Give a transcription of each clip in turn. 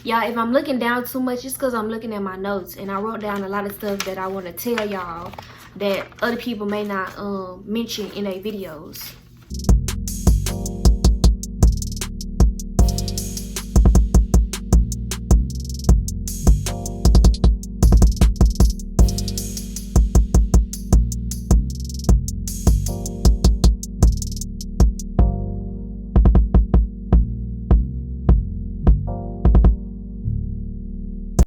Y'all, if I'm looking down too much, it's because I'm looking at my notes, and I wrote down a lot of stuff that I want to tell y'all that other people may not mention in their videos.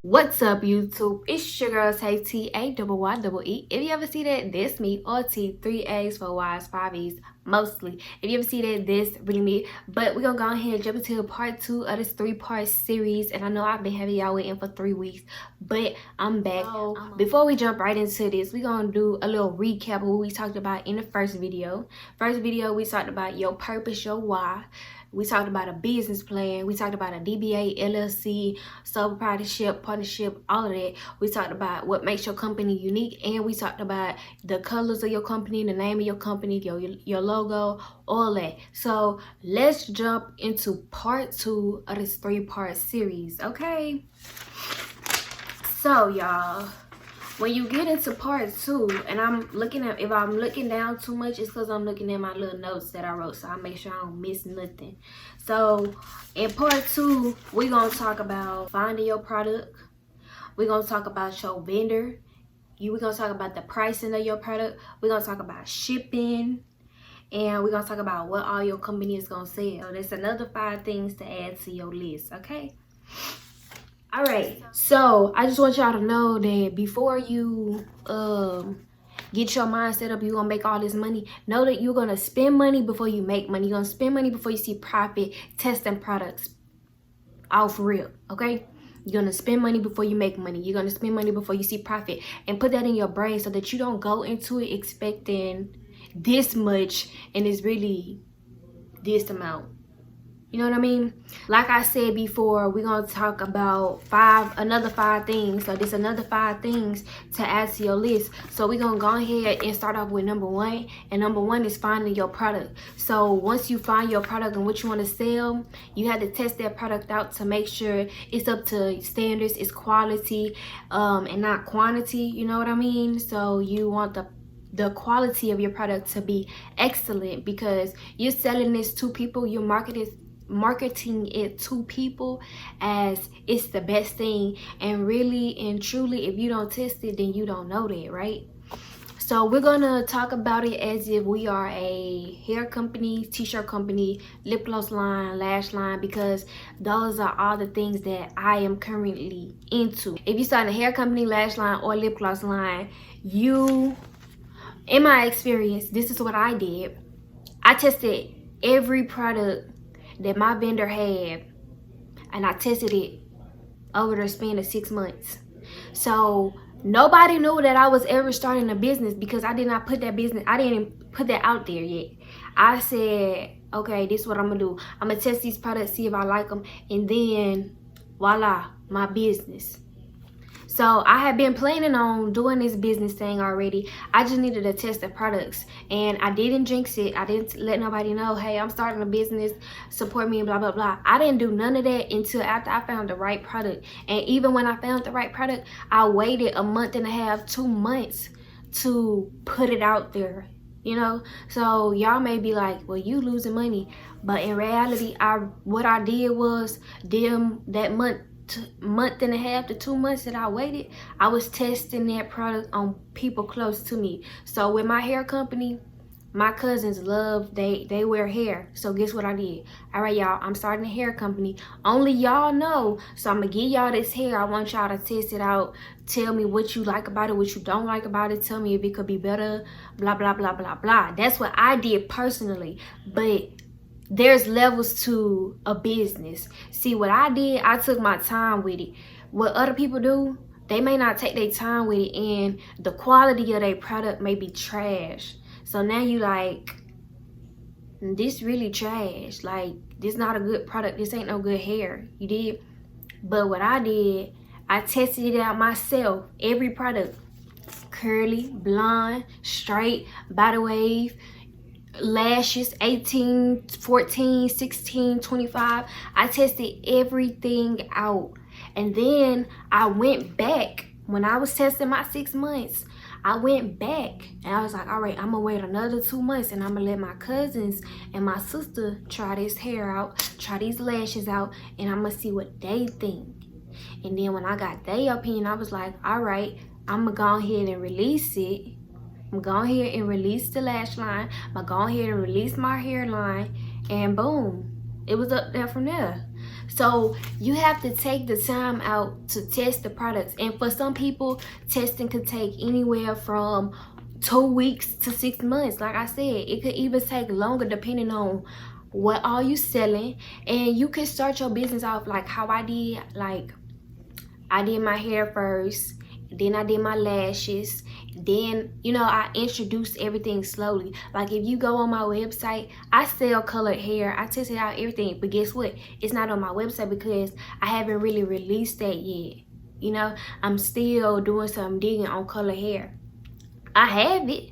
What's up, YouTube? It's your girl Tay, T-A-Y-Y-E. If you ever see that, this me, or T, 3 A's, 4 Y's, 5 E's, mostly. If you ever see that, this really me. But we're gonna go ahead and jump into part 2 of this 3-part series. And I know I've been having y'all waiting for 3 weeks, but I'm back. Before we jump right into this, we're gonna do a little recap of what we talked about in the first video. First video, we talked about your purpose, your why. We talked about a business plan. We talked about a DBA, LLC, sole proprietorship, partnership, all of that. We talked about what makes your company unique, and we talked about the colors of your company, the name of your company, your logo, all that. So let's jump into part 2 of this 3-part series, okay? So y'all, when you get into part 2, and if I'm looking down too much, it's because I'm looking at my little notes that I wrote, so I make sure I don't miss nothing. So in part 2, we're gonna talk about finding your product. We're gonna talk about your vendor. We're gonna talk about the pricing of your product. We're gonna talk about shipping, and we're gonna talk about what all your company is gonna sell. So there's another 5 things to add to your list, okay? All right, so I just want y'all to know that before you get your mind set up, you're gonna make all this money, know that you're gonna spend money before you make money. You're gonna spend money before you see profit testing products off real, okay? You're gonna spend money before you make money. You're gonna spend money before you see profit, and put that in your brain so that you don't go into it expecting this much and it's really this amount. You know what I mean? Like I said before, we're gonna talk about another 5 things. So there's another 5 things to add to your list. So we're gonna go ahead and start off with number 1. And number 1 is finding your product. So once you find your product and what you want to sell, you have to test that product out to make sure it's up to standards, it's quality, and not quantity. You know what I mean? So you want the quality of your product to be excellent, because you're selling this to people, you're marketing it to people as it's the best thing, and really and truly, if you don't test it, then you don't know that, right? So we're gonna talk about it as if we are a hair company, t-shirt company, lip gloss line, lash line, because those are all the things that I am currently into. If you start a hair company, lash line, or lip gloss line, in my experience, this is what I did. I tested every product that my vendor had, and I tested it over the span of 6 months. So nobody knew that I was ever starting a business, because I didn't put that out there yet. I said, okay, this is what I'm gonna do. I'm gonna test these products, see if I like them, and then voila, my business. So I had been planning on doing this business thing already. I just needed to test the products, and I didn't jinx it. I didn't let nobody know, hey, I'm starting a business, support me, and blah, blah, blah. I didn't do none of that until after I found the right product. And even when I found the right product, I waited a month and a half, 2 months to put it out there, you know? So y'all may be like, well, you losing money. But in reality, what I did was, that month and a half to 2 months that I waited, I was testing that product on people close to me. So with my hair company, my cousins they wear hair. So guess what I did? All right, y'all, I'm starting a hair company. Only y'all know. So I'm gonna give y'all this hair. I want y'all to test it out. Tell me what you like about it, what you don't like about it. Tell me if it could be better, blah, blah, blah, blah, blah. That's what I did personally. But there's levels to a business. See, what I did, I took my time with it. What other people do, they may not take their time with it, and the quality of their product may be trash. So now you like, this really trash. Like, this not a good product. This ain't no good hair. You did? But what I did, I tested it out myself. Every product. Curly, blonde, straight, by the wave, lashes, 18, 14, 16, 25. I tested everything out. And then I went back when I was testing my 6 months. I went back and I was like, all right, I'm gonna wait another 2 months and I'm gonna let my cousins and my sister try this hair out, try these lashes out, and I'm gonna see what they think. And then when I got their opinion, I was like, all right, I'm gonna go ahead and release it. I'm gonna go ahead and release the lash line. I'm gonna go ahead and release my hairline, and boom, it was up there from there. So you have to take the time out to test the products. And for some people, testing could take anywhere from 2 weeks to 6 months. Like I said, it could even take longer depending on what are you selling. And you can start your business off like how I did. Like, I did my hair first, then I did my lashes, then, you know, I introduced everything slowly. Like, if you go on my website, I sell colored hair. I tested out everything, but guess what? It's not on my website because I haven't really released that yet. You know, I'm still doing some digging on colored hair. I have it.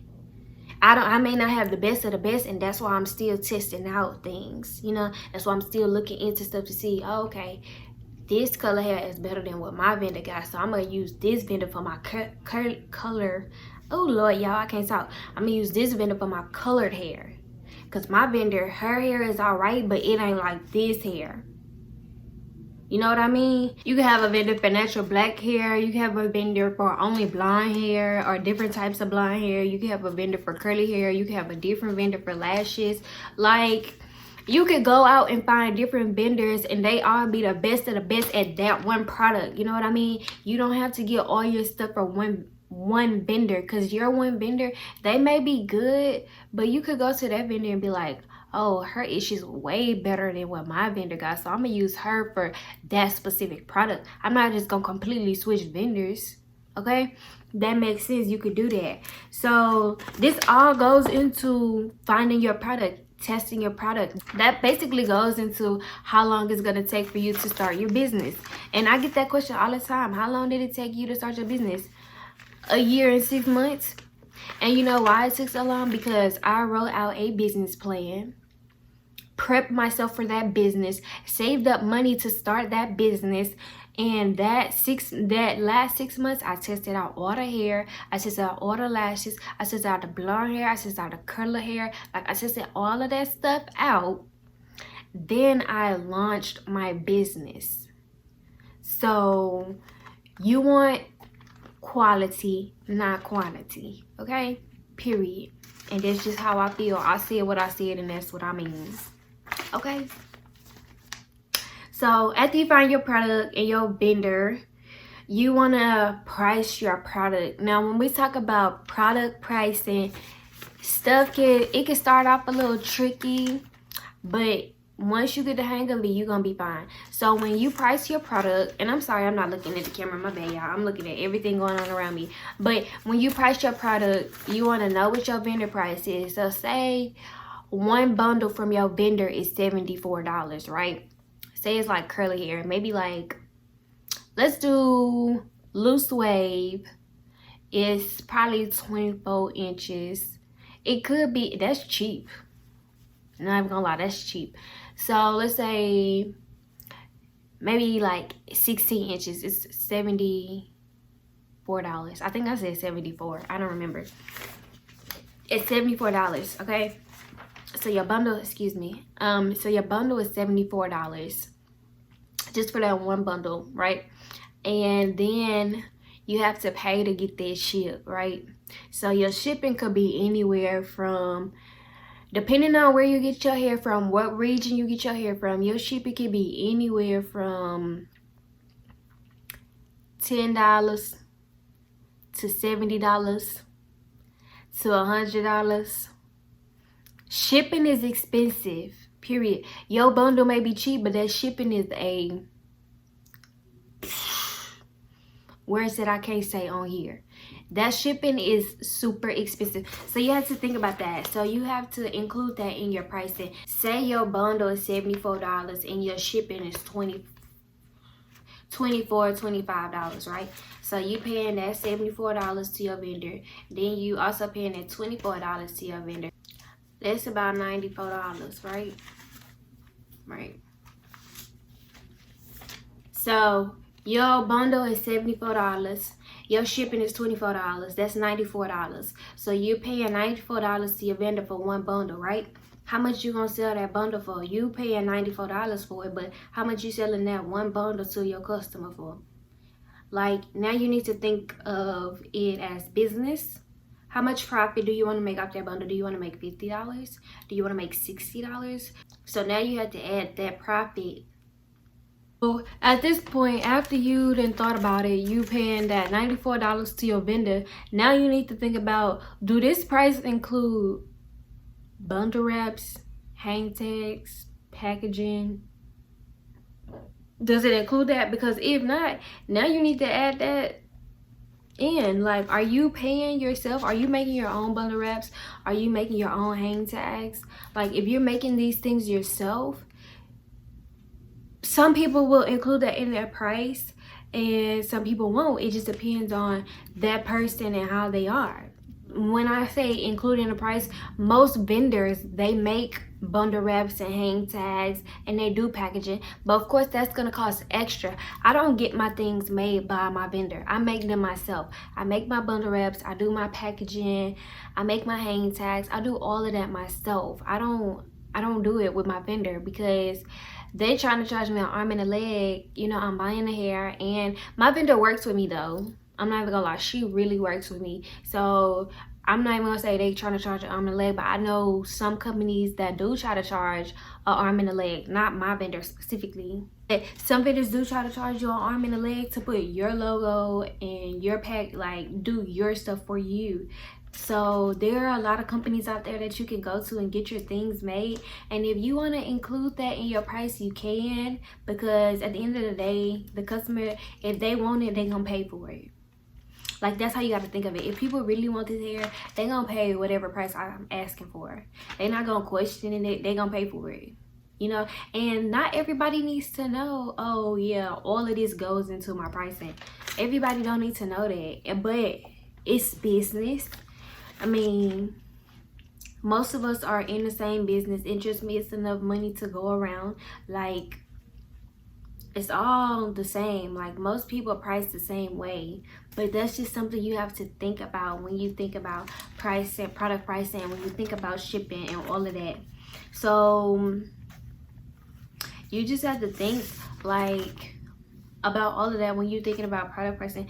I may not have the best of the best, and that's why I'm still testing out things. You know, that's why I'm still looking into stuff to see, oh, okay, this color hair is better than what my vendor got, so I'm gonna use this vendor for my color. Oh Lord, y'all, I can't talk. I'm gonna use this vendor for my colored hair, because my vendor, her hair is all right, but it ain't like this hair. You know what I mean? You can have a vendor for natural black hair. You can have a vendor for only blonde hair or different types of blonde hair. You can have a vendor for curly hair. You can have a different vendor for lashes. Like, you could go out and find different vendors and they all be the best of the best at that one product. You know what I mean? You don't have to get all your stuff from one vendor, because your one vendor, they may be good, but you could go to that vendor and be like, oh, her issues way better than what my vendor got, so I'm gonna use her for that specific product. I'm not just gonna completely switch vendors. Okay, that makes sense. You could do that. So this all goes into finding your product, testing your product. That basically goes into how long it's going to take for you to start your business. And I get that question all the time. How long did it take you to start your business? A year and 6 months. And you know why it took so long? Because I wrote out a business plan, prepped myself for that business, saved up money to start that business. And that last 6 months, I tested out all the hair, I tested out all the lashes, I tested out the blonde hair, I tested out the curly hair. Like, I tested all of that stuff out. Then I launched my business. So you want quality, not quantity. Okay, period. And that's just how I feel. I said what I said, and that's what I mean. Okay, so after you find your product and your vendor, you want to price your product. Now, when we talk about product pricing, it can start off a little tricky, but once you get the hang of it, you're gonna be fine. So when you price your product, and I'm sorry, I'm not looking at the camera, my bad, y'all, I'm looking at everything going on around me. But when you price your product, you want to know what your vendor price is. So say one bundle from your vendor is $74, right? Say it's like curly hair, maybe like, let's do loose wave. It's probably 24 inches. It could be, that's cheap. Not even gonna lie, that's cheap. So let's say maybe like 16 inches. It's $74. I think I said 74. I don't remember. It's $74, okay? So your bundle, excuse me. So your bundle is $74 just for that one bundle, right? And then you have to pay to get that shipped, right? So your shipping could be anywhere from, depending on where you get your hair from, what region you get your hair from, your shipping could be anywhere from $10 to $70 to $100. Shipping is expensive, period. Your bundle may be cheap, but that shipping is a, words that I can't say on here. That shipping is super expensive. So you have to think about that. So you have to include that in your pricing. Say your bundle is $74 and your shipping is $24, $25, right? So you paying that $74 to your vendor. Then you also paying that $24 to your vendor. That's about $94, right? Right. So your bundle is $74. Your shipping is $24. That's $94. So you're paying $94 to your vendor for one bundle, right? How much you gonna sell that bundle for? You paying $94 for it, but how much you selling that one bundle to your customer for? Like, now you need to think of it as business. How much profit do you want to make off that bundle? Do you want to make $50? Do you want to make $60? So now you have to add that profit. So at this point, after you then thought about it, you paying that $94 to your vendor. Now you need to think about, do this price include bundle wraps, hang tags, packaging? Does it include that? Because if not, now you need to add that in. Like, are you paying yourself? Are you making your own bundle wraps? Are you making your own hang tags? Like, if you're making these things yourself, some people will include that in their price and some people won't. It just depends on that person and how they are. When I say including the price, most vendors, they make bundle wraps and hang tags and they do packaging, but of course that's gonna cost extra. I don't get my things made by my vendor. I make them myself. I make my bundle wraps, I do my packaging, I make my hang tags, I do all of that myself. I don't do it with my vendor because they trying to charge me an arm and a leg. You know, I'm buying the hair, and my vendor works with me though. I'm not even gonna lie, she really works with me. So I'm not even gonna say they trying to charge an arm and a leg, but I know some companies that do try to charge an arm and a leg, not my vendor specifically. Some vendors do try to charge you an arm and a leg to put your logo and your pack, like do your stuff for you. So there are a lot of companies out there that you can go to and get your things made, and if you want to include that in your price, you can, because at the end of the day, the customer, if they want it, they gonna pay for it. Like, that's how you got to think of it. If people really want this hair, they gonna pay whatever price I'm asking for. They're not gonna question it. They gonna pay for it, you know. And not everybody needs to know, oh yeah, all of this goes into my pricing. Everybody don't need to know that, but it's business. I mean, most of us are in the same business. It just makes enough money to go around. Like, it's all the same. Like, most people price the same way, but that's just something you have to think about when you think about price and product pricing, when you think about shipping and all of that. So you just have to think like about all of that when you're thinking about product pricing.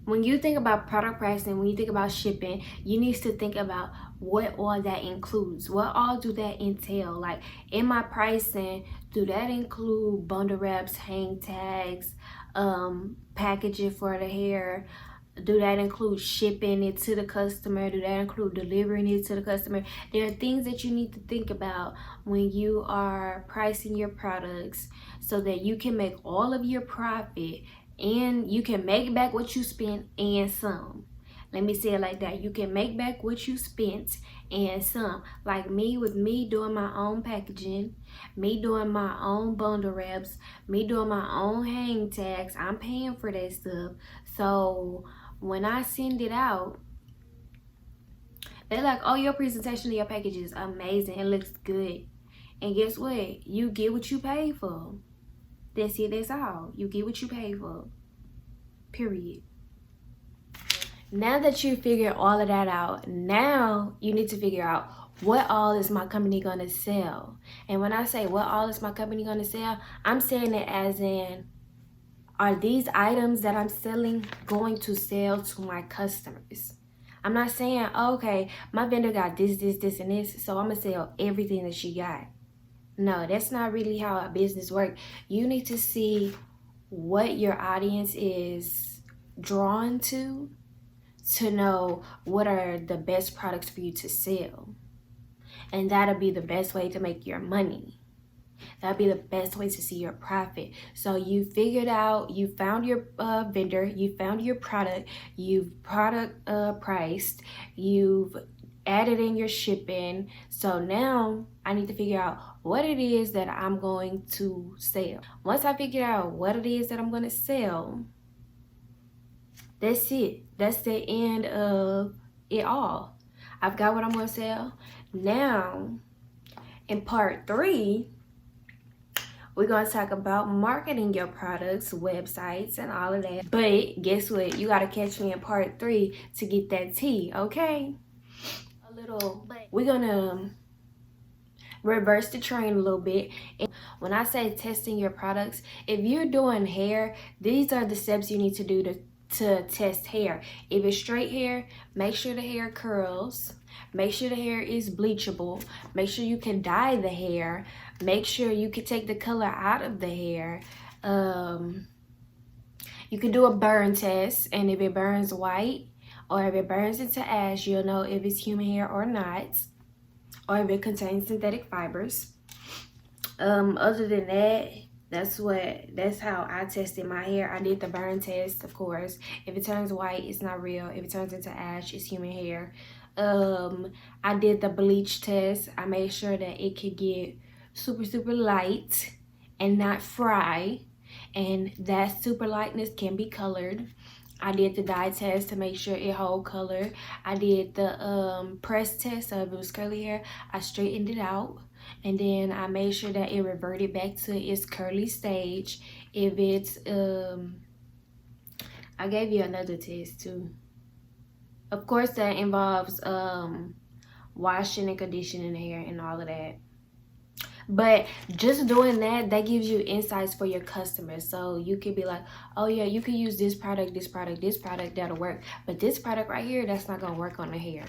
When you think about product pricing, when you think about shipping, you need to think about what all that includes. What all do that entail? Like, in my pricing, do that include bundle wraps, hang tags, packaging for the hair? Do that include shipping it to the customer? Do that include delivering it to the customer? There are things that you need to think about when you are pricing your products so that you can make all of your profit and you can make back what you spent and some. Let me say it like that. You can make back what you spent and some. Like me, with me doing my own packaging, me doing my own bundle wraps, me doing my own hang tags, I'm paying for that stuff. So when I send it out, they're like, oh, your presentation of your package is amazing. It looks good. And guess what? You get what you pay for. That's it, that's all. You get what you pay for. Period. Now that you figure all of that out, now you need to figure out what all is my company gonna sell. And when I say what all is my company gonna sell, I'm saying it as in, are these items that I'm selling going to sell to my customers? I'm not saying, oh, okay, my vendor got this, this, this, and this, so I'm gonna sell everything that she got. No, that's not really how a business works. You need to see what your audience is drawn to know what are the best products for you to sell. And that'll be the best way to make your money. That'll be the best way to see your profit. So you figured out, you found your vendor, you found your product, you've product priced, you've added in your shipping. So now I need to figure out what it is that I'm going to sell. Once I figure out what it is that I'm going to sell, that's it. That's the end of it all. I've got what I'm going to sell. Now, in part 3, we're going to talk about marketing your products, websites, and all of that. But guess what? You got to catch me in part 3 to get that tea, okay? We're going to reverse the train a little bit. And when I say testing your products, if you're doing hair, these are the steps you need to do to test hair. If it's straight hair, make sure the hair curls. Make sure the hair is bleachable. Make sure you can dye the hair. Make sure you can take the color out of the hair. You can do a burn test, and if it burns white or if it burns into ash, you'll know if it's human hair or not, or if it contains synthetic fibers. Other than that, that's how I tested my hair. I did the burn test, of course. If it turns white, it's not real. If it turns into ash, it's human hair. I did the bleach test. I made sure that it could get super light and not fry, and that super lightness can be colored. I did the dye test to make sure it hold color. I did the press test, so if it was curly hair, I straightened it out. And then I made sure that it reverted back to its curly stage. If it's, I gave you another test too. Of course, that involves washing and conditioning the hair and all of that. But just doing that gives you insights for your customers. So you could be like, oh yeah, you can use this product, that'll work. But this product right here, that's not gonna work on the hair.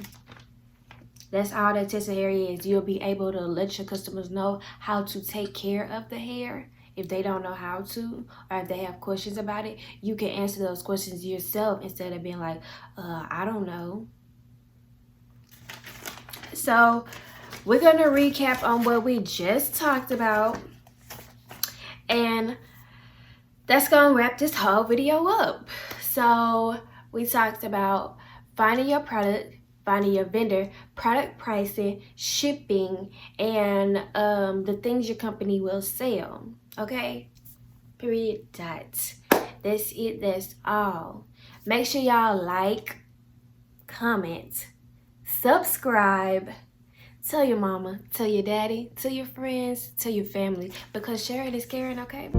That's all that testing hair is. You'll be able to let your customers know how to take care of the hair. If they don't know how to, or if they have questions about it, you can answer those questions yourself instead of being like, I don't know. So we're going to recap on what we just talked about, and that's going to wrap this whole video up. So we talked about finding your product, finding your vendor, product pricing, shipping, and the things your company will sell. Okay? Period. Dot. That's it. That's all. Make sure y'all like, comment, subscribe. Tell your mama, tell your daddy, tell your friends, tell your family, because sharing is caring, okay?